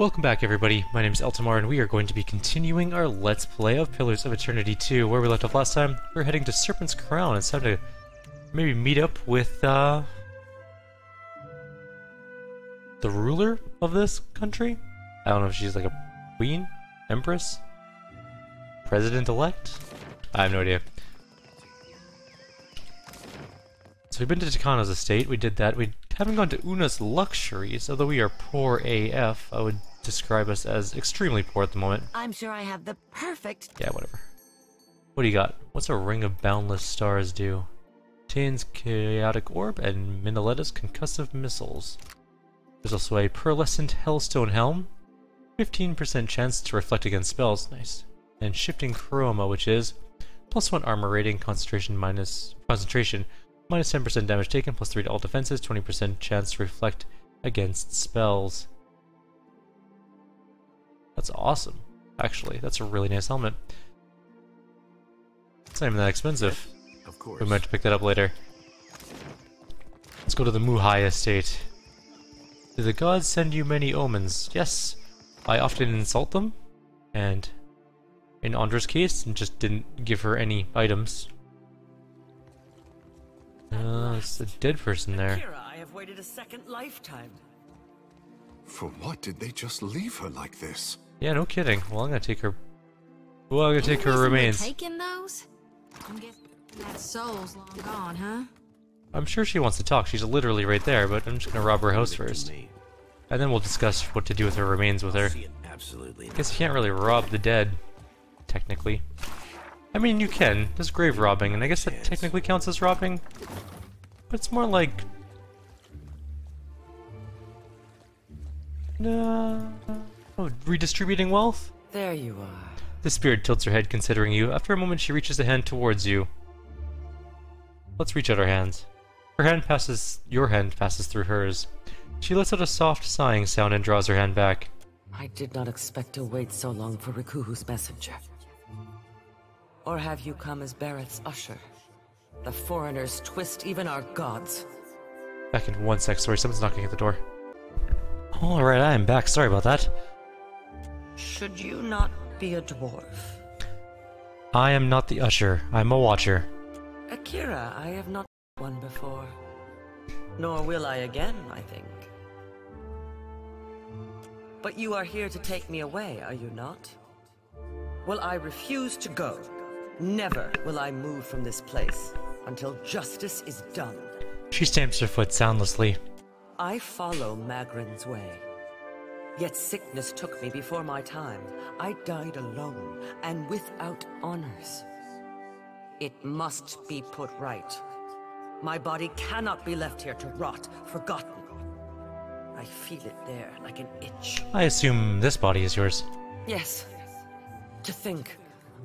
Welcome back everybody, my name is Eltamar and we are going to be continuing our Let's Play of Pillars of Eternity 2. Where we left off last time, we're heading to Serpent's Crown. It's time to maybe meet up with the ruler of this country? I don't know if she's like a queen? Empress? President-elect? I have no idea. So we've been to Takano's estate, we did that. We haven't gone to Una's luxuries, although we are poor AF. I would describe us as extremely poor at the moment. I'm sure I have the perfect... Yeah, whatever. What do you got? What's a Ring of Boundless Stars do? Contains Chaotic Orb and Minoleta's Concussive Missiles. There's also a Pearlescent Hellstone Helm. 15% chance to reflect against spells. Nice. And Shifting Chroma, which is +1 armor rating, concentration minus 10% damage taken, +3 to all defenses, 20% chance to reflect against spells. That's awesome. Actually, that's a really nice helmet. It's not even that expensive. Of course. We might have to pick that up later. Let's go to the Muhai estate. Do the gods send you many omens? Yes. I often insult them, and in Andra's case, just didn't give her any items. It's a dead person there. Akira, I have waited a second lifetime. For what did they just leave her like this? Yeah, no kidding. Well, I'm gonna take her. Well, I'm gonna take her remains. Taking those? I'm guessing that soul's long gone, huh? I'm sure she wants to talk. She's literally right there, but I'm just gonna rob her house first, and then we'll discuss what to do with her remains with her. Absolutely. I guess you can't really rob the dead, technically. I mean, you can. There's grave robbing, and I guess that technically counts as robbing. But it's more like... redistributing wealth? There you are. The spirit tilts her head considering you. After a moment, she reaches a hand towards you. Let's reach out our hands. Your hand passes through hers. She lets out a soft sighing sound and draws her hand back. I did not expect to wait so long for Rikuhu's messenger. Or have you come as Barrett's usher? The foreigners twist even our gods. Back in 1 sec, sorry, someone's knocking at the door. Alright, I am back, sorry about that. Should you not be a dwarf? I am not the usher, I'm a watcher. Akira, I have not one before. Nor will I again, I think. But you are here to take me away, are you not? Well, I refuse to go. Never will I move from this place until justice is done. She stamps her foot soundlessly. I follow Magrin's way. Yet sickness took me before my time. I died alone and without honors. It must be put right. My body cannot be left here to rot, forgotten. I feel it there like an itch. I assume this body is yours. Yes. To think,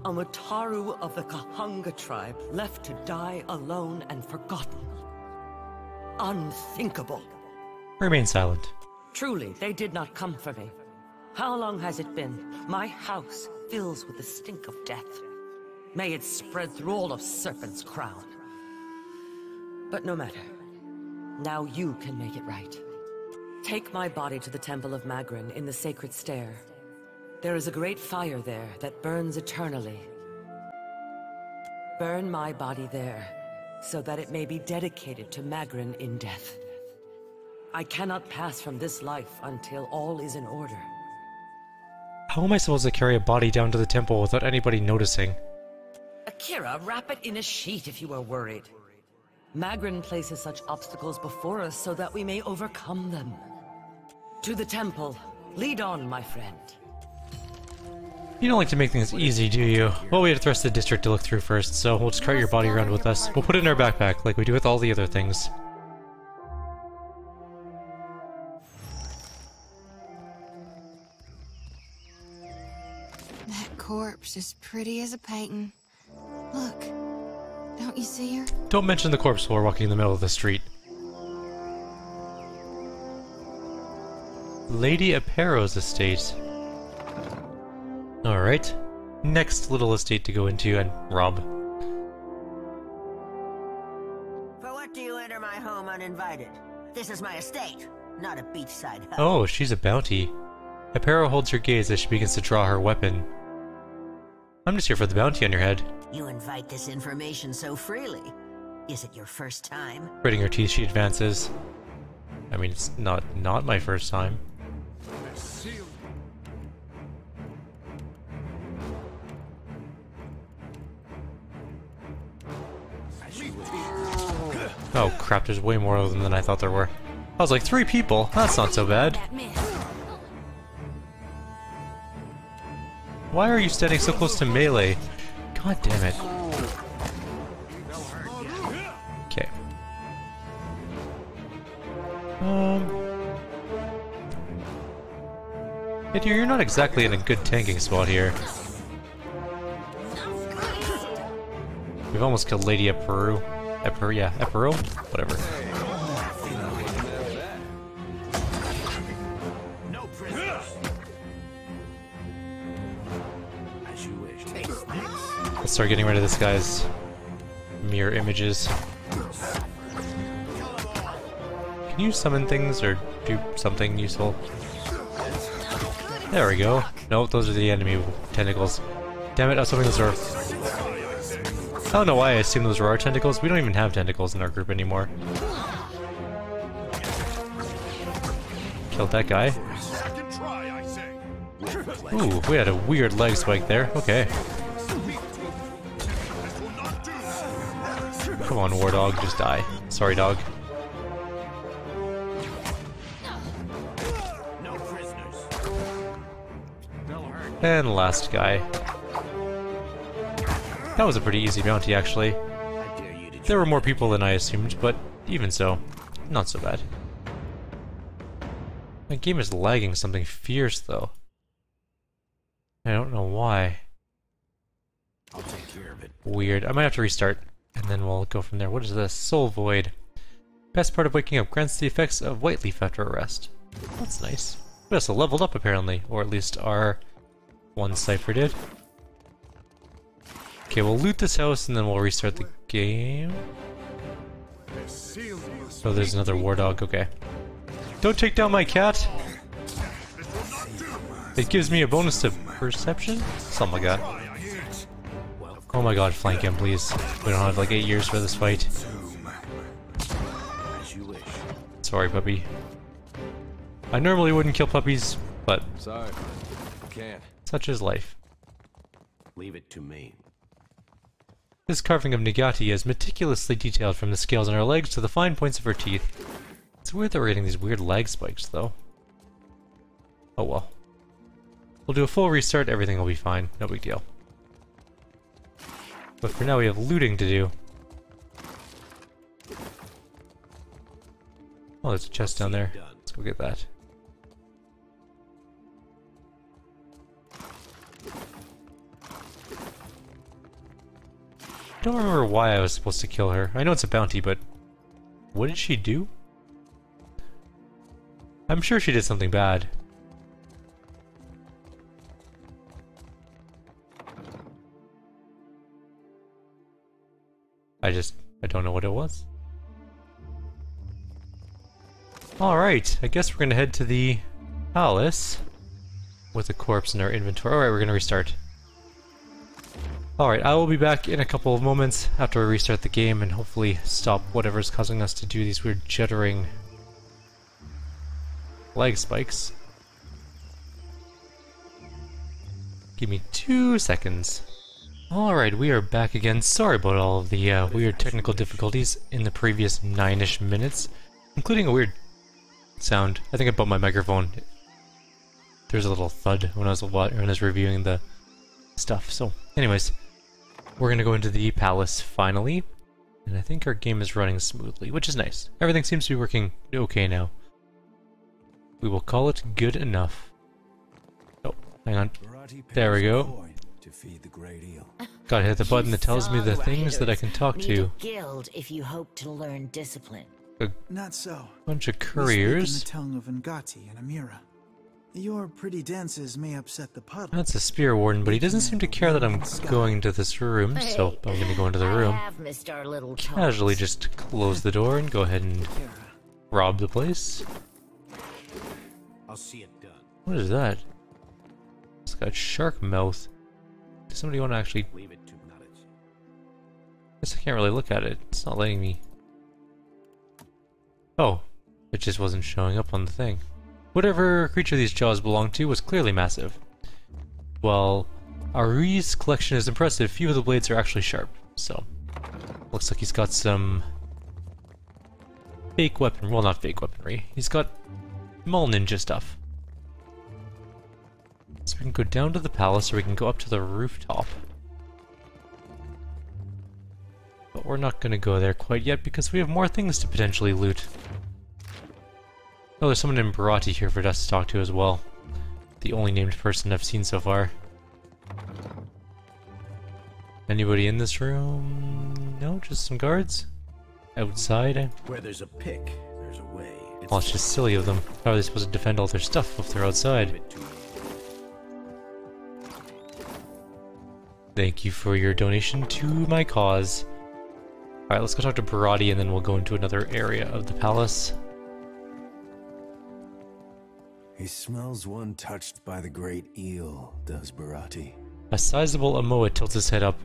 a Mutaru of the Kahanga tribe left to die alone and forgotten. Unthinkable. Remain silent. Truly, they did not come for me. How long has it been? My house fills with the stink of death. May it spread through all of Serpent's Crown. But no matter. Now you can make it right. Take my body to the Temple of Magrin in the Sacred Stair. There is a great fire there that burns eternally. Burn my body there, so that it may be dedicated to Magrin in death. I cannot pass from this life until all is in order. How am I supposed to carry a body down to the temple without anybody noticing? Akira, wrap it in a sheet if you are worried. Magrin places such obstacles before us so that we may overcome them. To the temple. Lead on, my friend. You don't like to make things easy, do you? Well, we had the rest of the district to look through first, so we'll just cart your body around with us. We'll put it in our backpack, like we do with all the other things. That corpse is pretty as a painting. Look, don't you see her? Don't mention the corpse while we're walking in the middle of the street. Lady Apero's estate. Alright. Next little estate to go into and rob. For what do you enter my home uninvited? This is my estate, not a beachside hut. Oh, she's a bounty. Hypera holds her gaze as she begins to draw her weapon. I'm just here for the bounty on your head. You invite this information so freely. Is it your first time? Gritting her teeth, she advances. I mean, it's not my first time. Oh crap, there's way more of them than I thought there were. I was like, 3 people? That's not so bad. Why are you standing so close to melee? God damn it. Okay. Idir, you're not exactly in a good tanking spot here. We've almost killed Lady Eperu. Yeah, Eperu? Whatever. Let's start getting rid of this guy's mirror images. Can you summon things or do something useful? There we go. Nope, those are the enemy tentacles. Damn it, I was hoping those are... I don't know why I assumed those were our tentacles. We don't even have tentacles in our group anymore. Killed that guy. Ooh, we had a weird leg spike there. Okay. Come on, War Dog, just die. Sorry, dog. And last guy. That was a pretty easy bounty, actually. There were more people than I assumed, but even so, not so bad. My game is lagging something fierce, though. I don't know why. I'll take care of it. Weird. I might have to restart, and then we'll go from there. What is this? Soul Void. Best part of waking up grants the effects of White Leaf after a rest. That's nice. We also leveled up, apparently. Or at least our one cipher did. Okay, we'll loot this house, and then we'll restart the game. Oh, there's another War Dog. Okay. Don't take down my cat! It gives me a bonus to perception? Something like that. Oh my god, flank him, please. We don't have like 8 years for this fight. Sorry, puppy. I normally wouldn't kill puppies, but Sorry, can't. Such is life. Leave it to me. This carving of Nagati is meticulously detailed from the scales on her legs to the fine points of her teeth. It's weird that we're getting these weird lag spikes, though. Oh well. We'll do a full restart, everything will be fine. No big deal. But for now we have looting to do. Oh, there's a chest down there. Let's go get that. I don't remember why I was supposed to kill her. I know it's a bounty, but what did she do? I'm sure she did something bad. I don't know what it was. Alright, I guess we're gonna head to the palace with a corpse in our inventory. Alright, we're gonna restart. Alright, I will be back in a couple of moments after we restart the game and hopefully stop whatever's causing us to do these weird jittering leg spikes. Give me 2 seconds. Alright, we are back again. Sorry about all of the weird technical difficulties in the previous 9-ish minutes, including a weird sound. I think I bumped my microphone. There's a little thud when I was reviewing the stuff. So, anyways, we're gonna go into the palace finally, and I think our game is running smoothly, which is nice. Everything seems to be working okay now. We will call it good enough. Oh, hang on. There we go. Gotta hit the button that tells me the things that I can talk to. Need a guild if you hope to learn discipline. Not so. Bunch of We couriers. speak in the tongue of Ngati and Amira. Your pretty dances may upset the puddle. That's a spear warden, but he doesn't seem to care that I'm going to this room, so I'm gonna go into the room. I have missed our little Casually talks. just close the door and go ahead and rob the place. I'll see it done. What is that? It's got shark mouth. Does somebody want to actually... Leave it to knowledge. Guess I can't really look at it. It's not letting me... Oh. It just wasn't showing up on the thing. Whatever creature these jaws belonged to was clearly massive. While Ari's collection is impressive, few of the blades are actually sharp, so... Looks like he's got some... fake weapon, well not fake weaponry, he's got small ninja stuff. So we can go down to the palace or we can go up to the rooftop. But we're not gonna go there quite yet because we have more things to potentially loot. Oh, there's someone named Barati here for us to talk to as well. The only named person I've seen so far. Anybody in this room? No, just some guards? Outside? Where there's a pick, there's a way. Well, it's just silly of them. How are they supposed to defend all their stuff if they're outside? Thank you for your donation to my cause. Alright, let's go talk to Barati and then we'll go into another area of the palace. He smells one touched by the great eel, does Barati. A sizable Amoa tilts his head up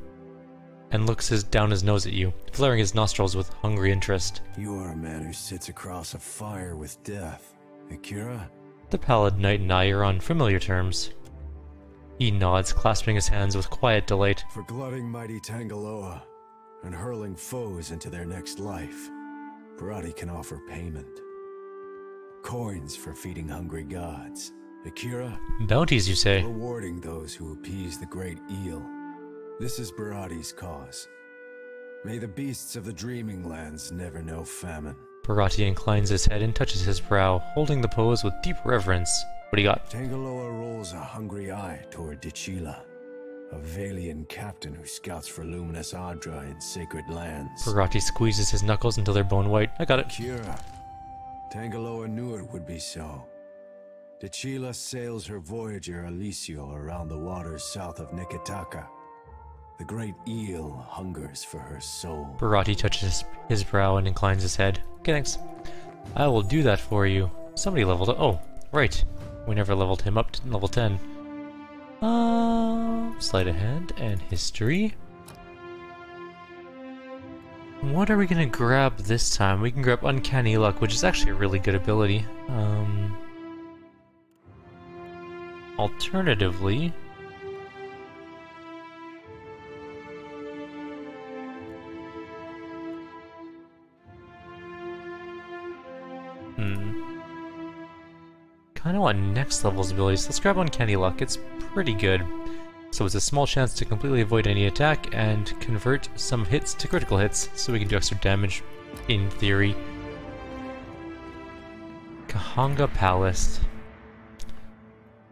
and looks down his nose at you, flaring his nostrils with hungry interest. You are a man who sits across a fire with death, Akira? The Pallid Knight and I are on familiar terms. He nods, clasping his hands with quiet delight. For glutting mighty Tangaloa and hurling foes into their next life, Barati can offer payment. Coins for feeding hungry gods. Akira? Bounties, you say? Rewarding those who appease the great eel. This is Barati's cause. May the beasts of the dreaming lands never know famine. Barati inclines his head and touches his brow, holding the pose with deep reverence. What do you got? Tangaloa rolls a hungry eye toward Dichila, a Valian captain who scouts for luminous Adra in sacred lands. Barati squeezes his knuckles until they're bone white. I got it. Akira. Tangaloa knew it would be so. Dichila sails her Voyager Alicio around the waters south of Nikitaka. The great eel hungers for her soul. Barati touches his brow and inclines his head. Okay, thanks. I will do that for you. Somebody leveled up. Oh, right. We never leveled him up to level 10. Sleight of hand and history. What are we gonna grab this time? We can grab Uncanny Luck, which is actually a really good ability. Alternatively... Kinda want next level's abilities. Let's grab Uncanny Luck. It's pretty good. So it's a small chance to completely avoid any attack and convert some hits to critical hits, so we can do extra damage, in theory. Kahanga Palace.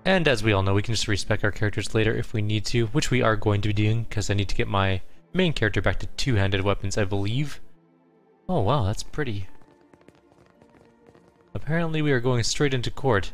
And as we all know, we can just respec our characters later if we need to, which we are going to be doing, because I need to get my main character back to two-handed weapons, I believe. Oh wow, that's pretty. Apparently we are going straight into court.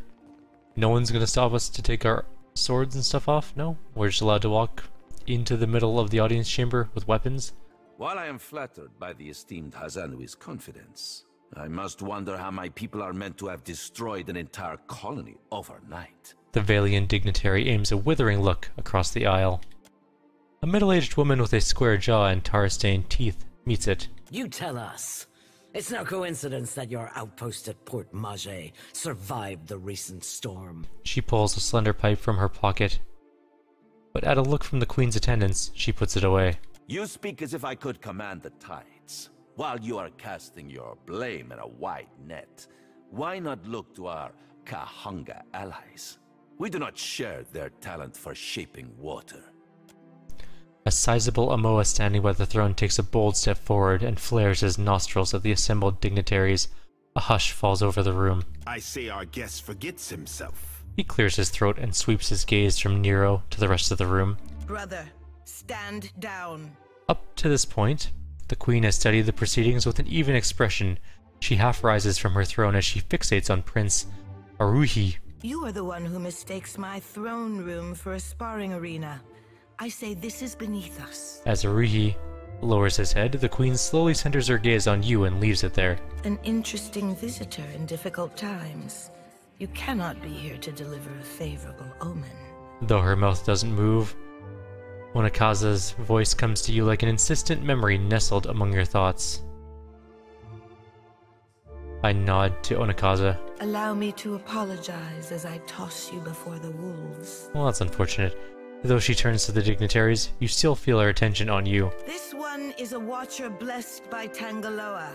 No one's gonna stop us to take our swords and stuff off? No? We're just allowed to walk into the middle of the audience chamber with weapons? While I am flattered by the esteemed Hazanui's confidence, I must wonder how my people are meant to have destroyed an entire colony overnight. The Valian dignitary aims a withering look across the aisle. A middle-aged woman with a square jaw and tar-stained teeth meets it. You tell us. It's no coincidence that your outpost at Port Mage survived the recent storm. She pulls a slender pipe from her pocket, but at a look from the Queen's attendants, she puts it away. You speak as if I could command the tides. While you are casting your blame in a wide net, why not look to our Kahanga allies? We do not share their talent for shaping water. A sizable Amoa standing by the throne takes a bold step forward and flares his nostrils at the assembled dignitaries. A hush falls over the room. I say our guest forgets himself. He clears his throat and sweeps his gaze from Nero to the rest of the room. Brother, stand down. Up to this point, the Queen has studied the proceedings with an even expression. She half rises from her throne as she fixates on Prince Aruhi. You are the one who mistakes my throne room for a sparring arena. I say this is beneath us. As Aruhi lowers his head, the Queen slowly centers her gaze on you and leaves it there. An interesting visitor in difficult times. You cannot be here to deliver a favorable omen. though her mouth doesn't move. Onakaza's voice comes to you like an insistent memory nestled among your thoughts. I nod to Onakaza. Allow me to apologize as I toss you before the wolves. Well, that's unfortunate. Though she turns to the dignitaries, you still feel her attention on you. This one is a watcher blessed by Tangaloa.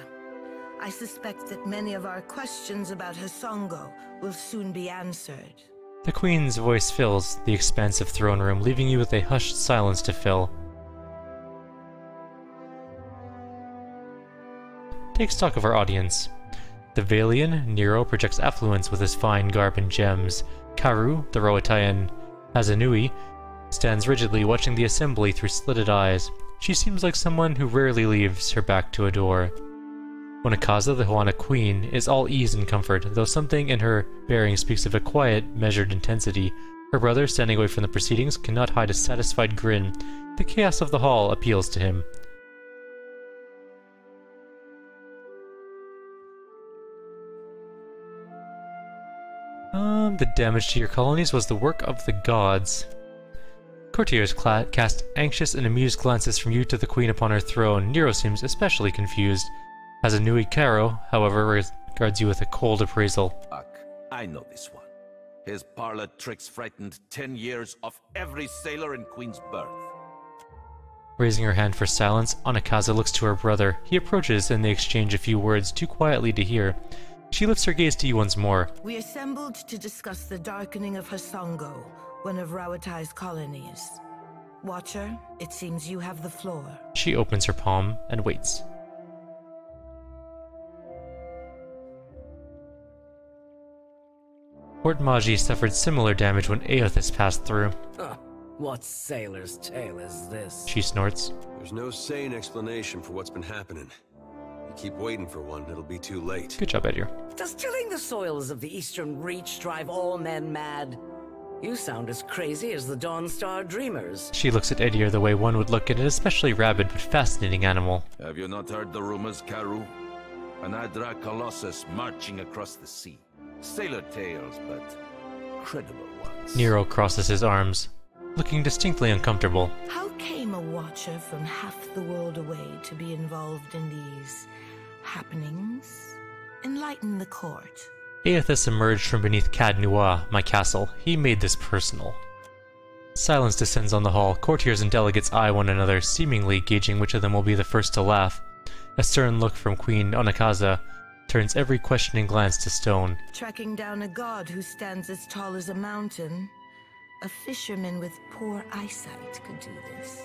I suspect that many of our questions about Hasongo will soon be answered. The Queen's voice fills the expansive throne room, leaving you with a hushed silence to fill. Take stock of our audience. The Valian, Nero, projects affluence with his fine garb and gems. Karu, the Roatayan Azanui, stands rigidly watching the assembly through slitted eyes. She seems like someone who rarely leaves her back to a door. Onakaza, the Huana Queen, is all ease and comfort, though something in her bearing speaks of a quiet, measured intensity. Her brother, standing away from the proceedings, cannot hide a satisfied grin. The chaos of the hall appeals to him. The damage to your colonies was the work of the gods. Courtiers cast anxious and amused glances from you to the Queen upon her throne. Nero seems especially confused. Azanui Karo, however, regards you with a cold appraisal. I know this one. His parlor tricks frightened 10 years of every sailor in Queen's Birth. Raising her hand for silence, Onakaza looks to her brother. He approaches and they exchange a few words too quietly to hear. She lifts her gaze to you once more. We assembled to discuss the darkening of Hasongo, one of Rauatai's colonies. Watcher, it seems you have the floor. She opens her palm and waits. Port Magi suffered similar damage when Aothis passed through. What sailor's tale is this? She snorts. There's no sane explanation for what's been happening. You keep waiting for one, it'll be too late. Good job, Edier. Does tilling the soils of the Eastern Reach drive all men mad? You sound as crazy as the Dawnstar Dreamers. She looks at Edier the way one would look at an especially rabid but fascinating animal. Have you not heard the rumors, Karu? An Adra Colossus marching across the sea. Sailor tales, but credible ones. Nero crosses his arms, looking distinctly uncomfortable. How came a watcher from half the world away to be involved in these happenings? Enlighten the court. Aothis emerged from beneath Cad Noir, my castle. He made this personal. Silence descends on the hall. Courtiers and delegates eye one another, seemingly gauging which of them will be the first to laugh. A stern look from Queen Onakaza turns every questioning glance to stone. Tracking down a god who stands as tall as a mountain. A fisherman with poor eyesight could do this.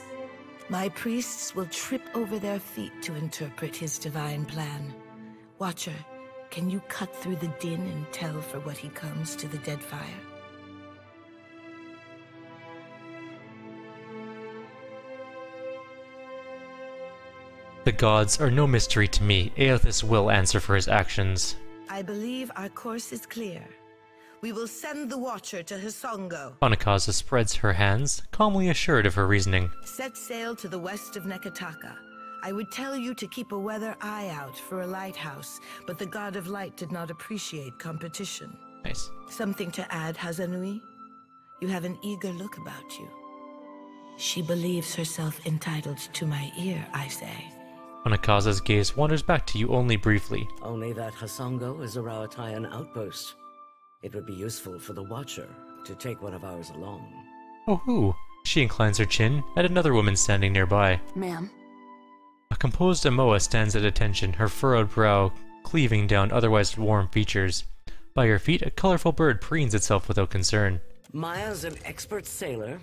My priests will trip over their feet to interpret his divine plan. Watcher, can you cut through the din and tell for what he comes to the Deadfire? The gods are no mystery to me. Aothis will answer for his actions. I believe our course is clear. We will send the Watcher to Hasongo. Onakaza spreads her hands, calmly assured of her reasoning. Set sail to the west of Neketaka. I would tell you to keep a weather eye out for a lighthouse, but the God of Light did not appreciate competition. Nice. Something to add, Hazanui? You have an eager look about you. She believes herself entitled to my ear, I say. Onakaza's gaze wanders back to you only briefly. Only that Hasongo is a Rauataian outpost. It would be useful for the Watcher to take one of ours along. Oh, who? She inclines her chin at another woman standing nearby. Ma'am. A composed Amoa stands at attention, her furrowed brow cleaving down otherwise warm features. By her feet, a colorful bird preens itself without concern. Maya's an expert sailor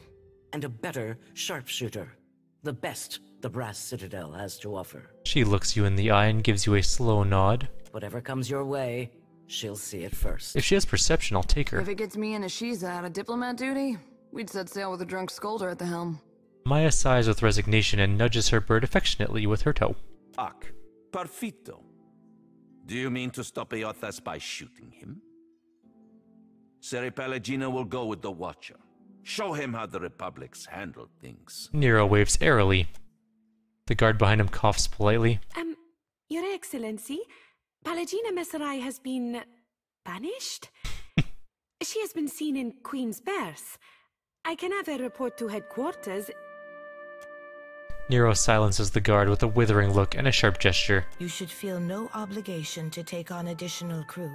and a better sharpshooter. The best the Brass Citadel has to offer. She looks you in the eye and gives you a slow nod. Whatever comes your way, she'll see it first. If she has perception, I'll take her. If it gets me and Ashiza out of diplomat duty, we'd set sail with a drunk scolder at the helm. Maya sighs with resignation and nudges her bird affectionately with her toe. Ak, perfito. Do you mean to stop Aothis by shooting him? Seri Pelagina will go with the Watcher. Show him how the Republics handle things. Nero waves airily. The guard behind him coughs politely. Your Excellency, Palagina Messerai has been banished? She has been seen in Queen's Berth. I can have a report to headquarters. Nero silences the guard with a withering look and a sharp gesture. You should feel no obligation to take on additional crew.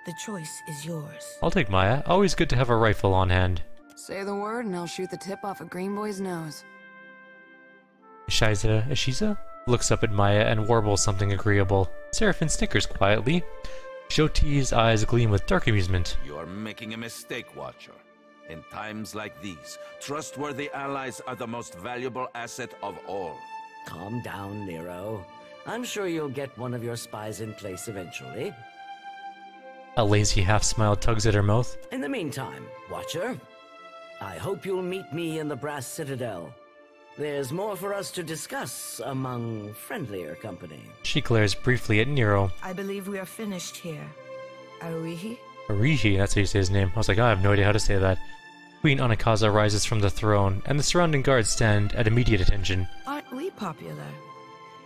The choice is yours. I'll take Maya. Always good to have a rifle on hand. Say the word and I'll shoot the tip off a Green Boy's nose. Ishiza looks up at Maya and warbles something agreeable. Seraphine snickers quietly. Shoti's eyes gleam with dark amusement. You're making a mistake, Watcher. In times like these, trustworthy allies are the most valuable asset of all. Calm down, Nero. I'm sure you'll get one of your spies in place eventually. A lazy half-smile tugs at her mouth. In the meantime, Watcher, I hope you'll meet me in the Brass Citadel. There's more for us to discuss among friendlier company. She glares briefly at Nero. I believe we are finished here. Aruihi? Aruihi, that's how you say his name. I was like, I have no idea how to say that. Queen Anakaza rises from the throne, and the surrounding guards stand at immediate attention. Aren't we popular?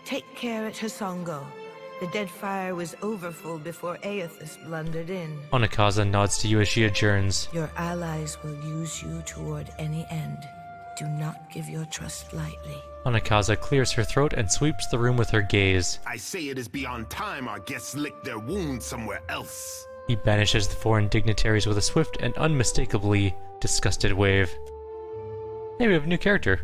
Take care at Hasongo. The dead fire was overfull before Aethys blundered in. Anakaza nods to you as she adjourns. Your allies will use you toward any end. Do not give your trust lightly. Anakaza clears her throat and sweeps the room with her gaze. I say it is beyond time our guests lick their wounds somewhere else. He banishes the foreign dignitaries with a swift and unmistakably disgusted wave. Hey, we have a new character.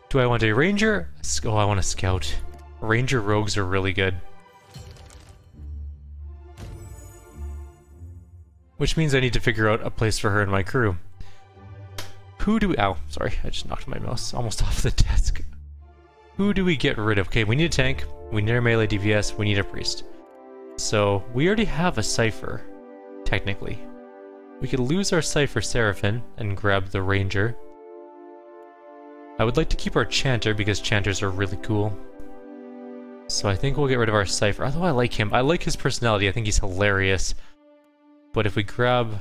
Do I want a ranger? Oh, I want a scout. Ranger rogues are really good. Which means I need to figure out a place for her in my crew. Who do we... Ow, sorry, I just knocked my mouse almost off the desk. Who do we get rid of? Okay, we need a tank, we need a melee DPS, we need a priest. So, we already have a Cypher, technically. We could lose our Cypher Seraphine and grab the Ranger. I would like to keep our Chanter because Chanters are really cool. So I think we'll get rid of our Cypher, although I like him. I like his personality, I think he's hilarious. But if we grab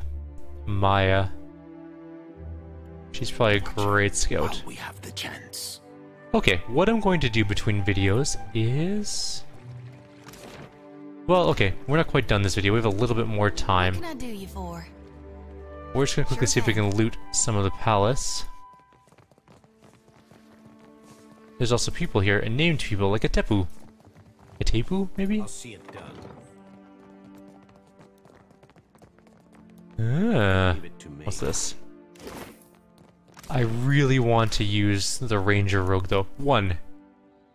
Maya, she's probably a great scout. We have the chance. Okay, what I'm going to do between videos is... Well, okay, we're not quite done this video. We have a little bit more time. What can I do you for? We're just gonna quickly see if we can loot some of the palace. There's also people here, and named people, like a Tepu. A Tepu, maybe? I'll see it done. What's this? I really want to use the Ranger Rogue though. 1.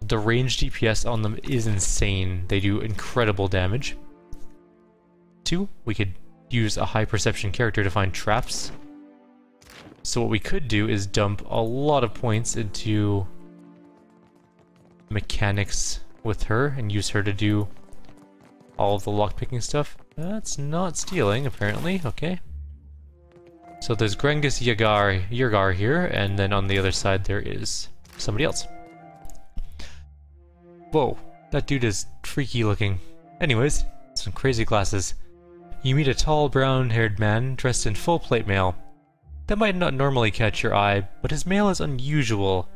The range DPS on them is insane. They do incredible damage. 2. We could use a high perception character to find traps. So what we could do is dump a lot of points into mechanics with her and use her to do all of the lockpicking stuff. That's not stealing, apparently. Okay. So there's Grengus Yergar here, and then on the other side there is somebody else. Whoa, that dude is freaky looking. Anyways, some crazy glasses. You meet a tall, brown-haired man dressed in full plate mail. That might not normally catch your eye, but his mail is unusual.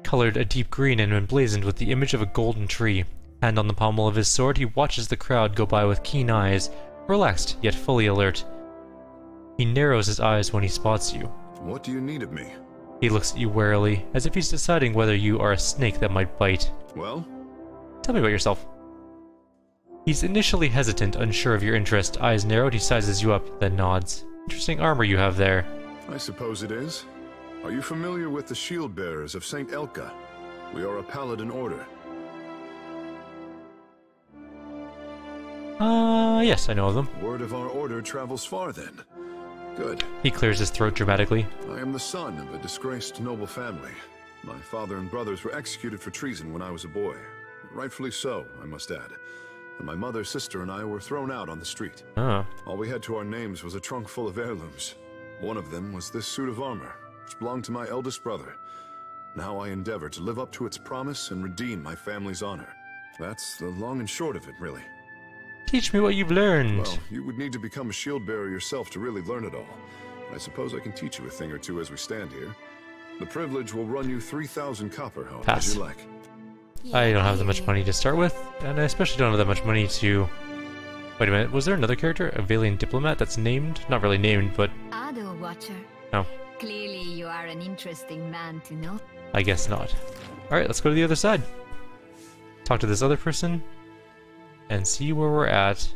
Colored a deep green and emblazoned with the image of a golden tree. Hand on the pommel of his sword, he watches the crowd go by with keen eyes, relaxed yet fully alert. He narrows his eyes when he spots you. What do you need of me? He looks at you warily, as if he's deciding whether you are a snake that might bite. Well? Tell me about yourself. He's initially hesitant, unsure of your interest. Eyes narrowed, he sizes you up, then nods. Interesting armor you have there. I suppose it is. Are you familiar with the Shield Bearers of St. Elka? We are a paladin order. Yes, I know of them. Word of our order travels far then. Good. He clears his throat dramatically. I am the son of a disgraced noble family. My father and brothers were executed for treason when I was a boy. Rightfully so, I must add. And my mother, sister, and I were thrown out on the street. Oh. All we had to our names was a trunk full of heirlooms. One of them was this suit of armor, which belonged to my eldest brother. Now I endeavor to live up to its promise and redeem my family's honor. That's the long and short of it, really. Teach me what you've learned. Well, you would need to become a shield bearer yourself to really learn it all. I suppose I can teach you a thing or two as we stand here. The privilege will run you 3,000 copper, however, as you like. I don't have that much money to start with, and I especially don't have that much money to Wait a minute, was there another character? A Valiant diplomat that's named? Not really named, but... Ado, Watcher. No. Clearly you are an interesting man to know. I guess not. Alright, let's go to the other side. Talk to this other person. And see where we're at.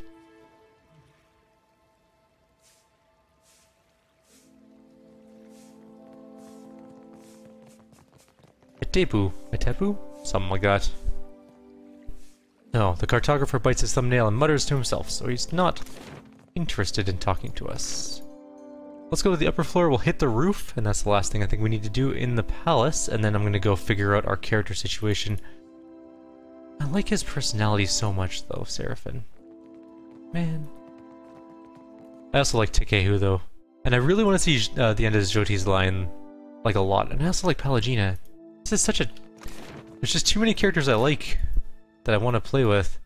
Etepu? Something like that. No, the cartographer bites his thumbnail and mutters to himself, so he's not interested in talking to us. Let's go to the upper floor, we'll hit the roof, and that's the last thing I think we need to do in the palace, and then I'm gonna go figure out our character situation. I like his personality so much, though, Seraphon. Man. I also like Takehu, though. And I really want to see the end of Jyoti's line, like, a lot. And I also like Pallegina. This is such a... There's just too many characters I like that I want to play with.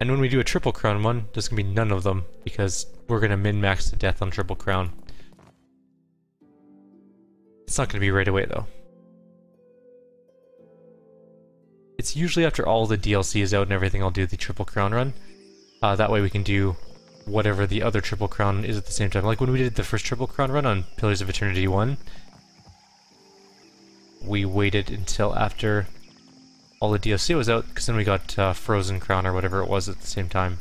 And when we do a Triple Crown one, there's going to be none of them, because we're going to min-max to death on Triple Crown. It's not going to be right away, though. It's usually after all the DLC is out and everything, I'll do the Triple Crown run. That way we can do whatever the other Triple Crown is at the same time. Like when we did the first Triple Crown run on Pillars of Eternity 1, we waited until after all the DLC was out, because then we got Frozen Crown or whatever it was at the same time.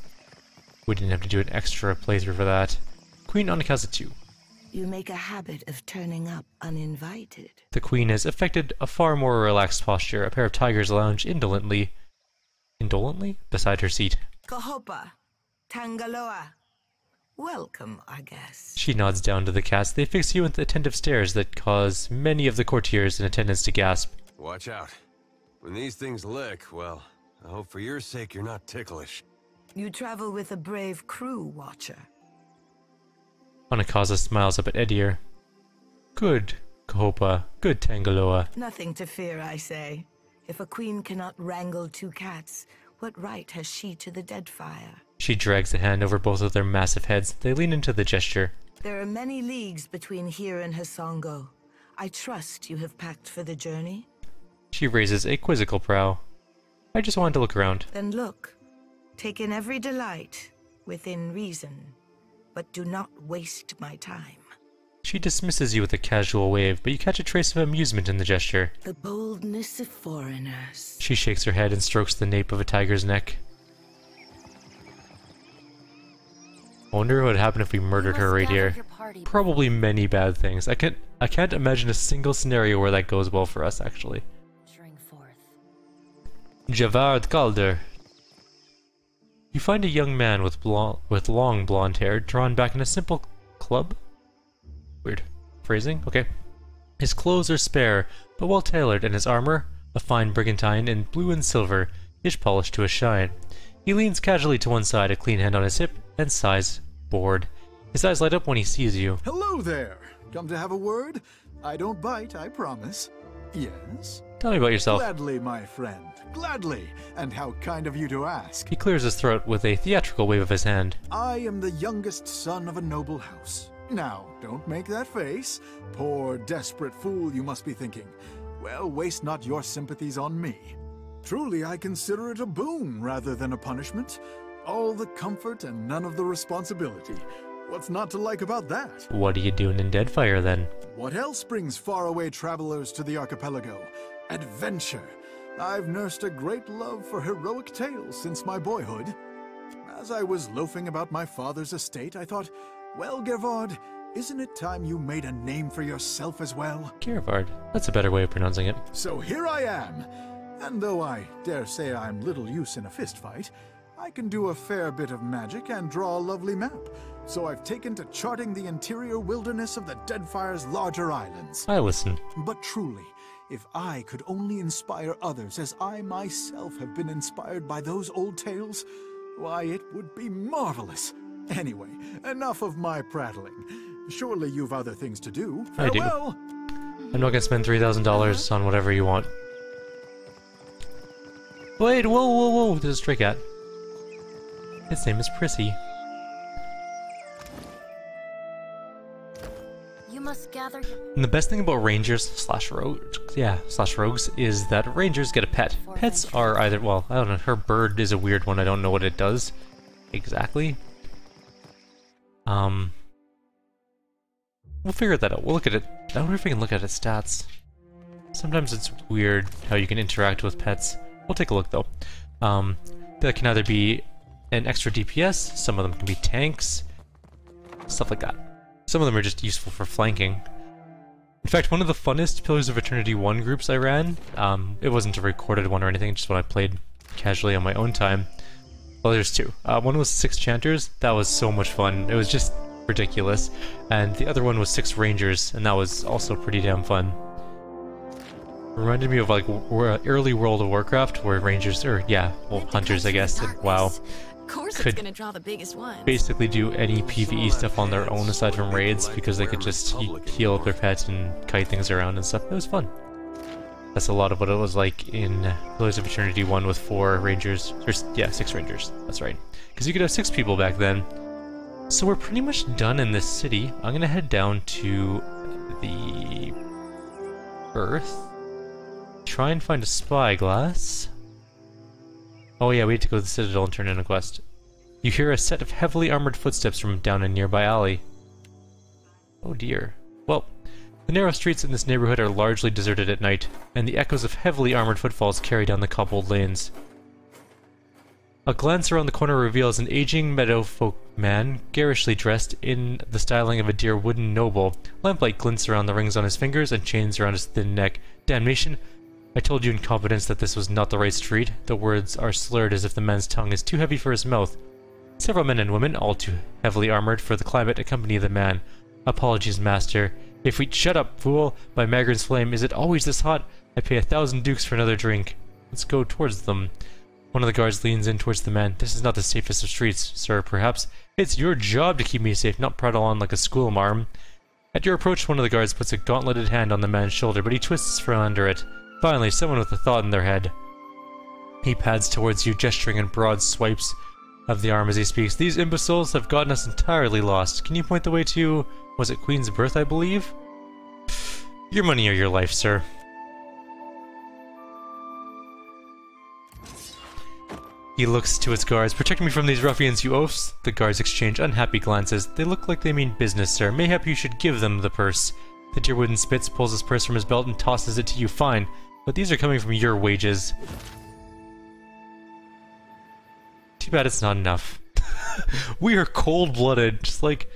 We didn't have to do an extra playthrough for that. Queen Onikasa 2. You make a habit of turning up uninvited. The Queen has affected a far more relaxed posture. A pair of tigers lounge indolently beside her seat. Kahopa, Tangaloa, welcome, our guest. She nods down to the cats. They fix you with attentive stares that cause many of the courtiers in attendance to gasp. Watch out. When these things lick, well, I hope for your sake you're not ticklish. You travel with a brave crew, Watcher. Onikasa smiles up at Edir. Good, Kahopa. Good, Tangaloa. Nothing to fear, I say. If a queen cannot wrangle two cats, what right has she to the Deadfire? She drags a hand over both of their massive heads. They lean into the gesture. There are many leagues between here and Hasongo. I trust you have packed for the journey? She raises a quizzical brow. I just wanted to look around. Then look. Take in every delight, within reason. But do not waste my time. She dismisses you with a casual wave, but you catch a trace of amusement in the gesture. The boldness of foreigners. She shakes her head and strokes the nape of a tiger's neck. I wonder what would happen if we murdered her right here. Probably many bad things. I can't imagine a single scenario where that goes well for us, actually. Javard Calder. You find a young man with long blonde hair drawn back in a simple club? Weird phrasing, okay. His clothes are spare, but well tailored, and his armor, a fine brigantine in blue and silver, is polished to a shine. He leans casually to one side, a clean hand on his hip, and sighs, bored. His eyes light up when he sees you. Hello there! Come to have a word? I don't bite, I promise. Yes? Tell me about yourself. Gladly, my friend. Gladly. And how kind of you to ask. He clears his throat with a theatrical wave of his hand. I am the youngest son of a noble house. Now, don't make that face. Poor, desperate fool, you must be thinking. Well, waste not your sympathies on me. Truly, I consider it a boon rather than a punishment. All the comfort and none of the responsibility. What's not to like about that? What are you doing in Deadfire, then? What else brings faraway travelers to the archipelago? Adventure. I've nursed a great love for heroic tales since my boyhood. As I was loafing about my father's estate, I thought, well, Gervard, isn't it time you made a name for yourself as well? Gervard. That's a better way of pronouncing it. So here I am. And though I dare say I'm little use in a fistfight, I can do a fair bit of magic and draw a lovely map. So I've taken to charting the interior wilderness of the Deadfire's larger islands. I listen. But truly, if I could only inspire others as I myself have been inspired by those old tales, why, it would be marvelous. Anyway, enough of my prattling. Surely you've other things to do. Farewell. I do. I'm not gonna spend $3,000 on whatever you want. Wait, whoa, there's a stray cat. His name is Prissy. You must gather. And the best thing about rangers slash rogues is that rangers get a pet. Pets are either, well, I don't know, her bird is a weird one, I don't know what it does. exactly. We'll figure that out. We'll look at it. I wonder if we can look at its stats. Sometimes it's weird how you can interact with pets. We'll take a look though. That can either be an extra DPS, some of them can be tanks, stuff like that. Some of them are just useful for flanking. In fact, one of the funnest Pillars of Eternity 1 groups I ran, it wasn't a recorded one or anything, just one I played casually on my own time. Well, there's two. One was 6 Chanters, that was so much fun. It was just ridiculous. And the other one was 6 Rangers, and that was also pretty damn fun. Reminded me of like early World of Warcraft, where Rangers, or yeah, well, Hunters I guess, and WoW, could gonna draw the biggest one. basically do any PvE stuff on their own aside from raids, because they could just heal up their pets and kite things around and stuff. It was fun. That's a lot of what it was like in Pillars of Eternity 1 with 4 Rangers, or yeah, 6 Rangers, that's right. Because you could have 6 people back then. So we're pretty much done in this city. I'm gonna head down to the Earth. Try and find a spyglass. Oh yeah, we had to go to the Citadel and turn in a quest. You hear a set of heavily armored footsteps from down a nearby alley. Oh dear. Well, the narrow streets in this neighborhood are largely deserted at night, and the echoes of heavily armored footfalls carry down the cobbled lanes. A glance around the corner reveals an aging meadowfolk man, garishly dressed in the styling of a dear wooden noble. Lamplight glints around the rings on his fingers and chains around his thin neck. Damnation! I told you in confidence that this was not the right street. The words are slurred as if the man's tongue is too heavy for his mouth. Several men and women, all too heavily armored for the climate, accompany the man. Apologies, master. If we— Shut up, fool! By Magrin's flame, is it always this hot? I pay 1,000 dukes for another drink. Let's go towards them. One of the guards leans in towards the man. This is not the safest of streets, sir, perhaps. It's your job to keep me safe, not prattle on like a schoolmarm. At your approach, one of the guards puts a gauntleted hand on the man's shoulder, but he twists from under it. Finally, someone with a thought in their head. He pads towards you, gesturing in broad swipes of the arm as he speaks. These imbeciles have gotten us entirely lost. Can you point the way to— was it Queen's Birth, I believe? Your money or your life, sir. He looks to his guards. Protect me from these ruffians, you oafs. The guards exchange unhappy glances. They look like they mean business, sir. Mayhap you should give them the purse. The dear wooden spitz pulls his purse from his belt and tosses it to you. Fine. But these are coming from your wages. Too bad it's not enough. We are cold-blooded. Just like,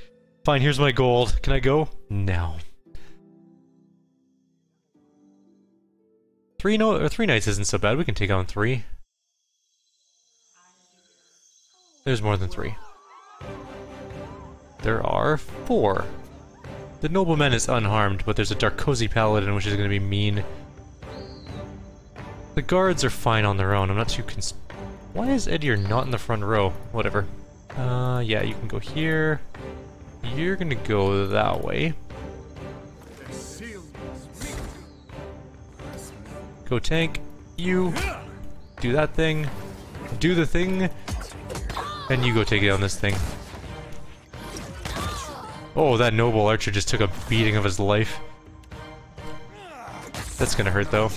fine, here's my gold. Can I go? No. 3 knights isn't so bad. We can take on 3. There's more than 3. There are 4. The nobleman is unharmed, but there's a Darkosi paladin which is going to be mean. The guards are fine on their own. I'm not too Why is Edir not in the front row? Whatever. Yeah, you can go here. You're gonna go that way. Go tank. You do that thing. Do the thing. And you go take down this thing. Oh, that noble archer just took a beating of his life. That's gonna hurt though.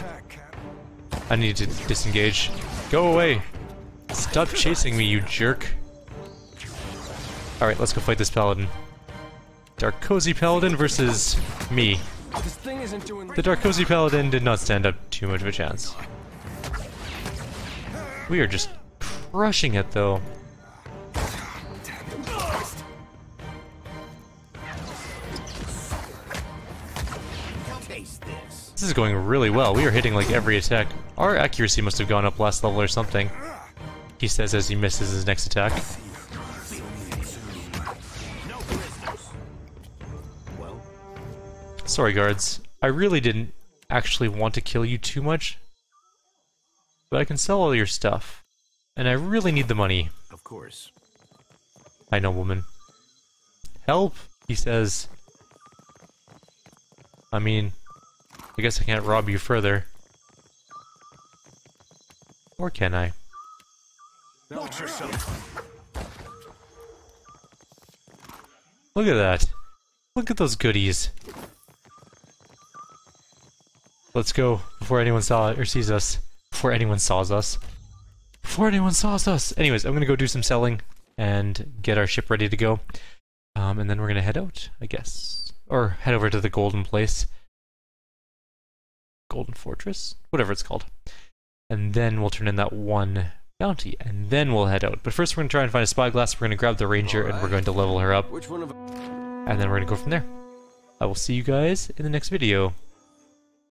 I need to disengage. Go away! Stop chasing me, you jerk. Alright, let's go fight this paladin. Darkosi paladin versus me. The Darkosi paladin did not stand up too much of a chance. We are just crushing it though. This is going really well. We are hitting like every attack. Our accuracy must have gone up last level or something. He says as he misses his next attack. Sorry, guards. I really didn't actually want to kill you too much. But I can sell all your stuff. And I really need the money. Of course. Hi, nobleman. Help, he says. I mean, I guess I can't rob you further. Or can I? Watch yourself. Look at that. Look at those goodies. Let's go before anyone saw it or sees us. Before anyone saws us. Before anyone saws us! Anyways, I'm gonna go do some selling, and get our ship ready to go. And then we're gonna head out, I guess. Or head over to the Golden Place. Golden Fortress? Whatever it's called. And then we'll turn in that one bounty, and then we'll head out. But first we're gonna try and find a spyglass, we're gonna grab the ranger, and we're going to level her up. Which one of... And then we're gonna go from there. I will see you guys in the next video.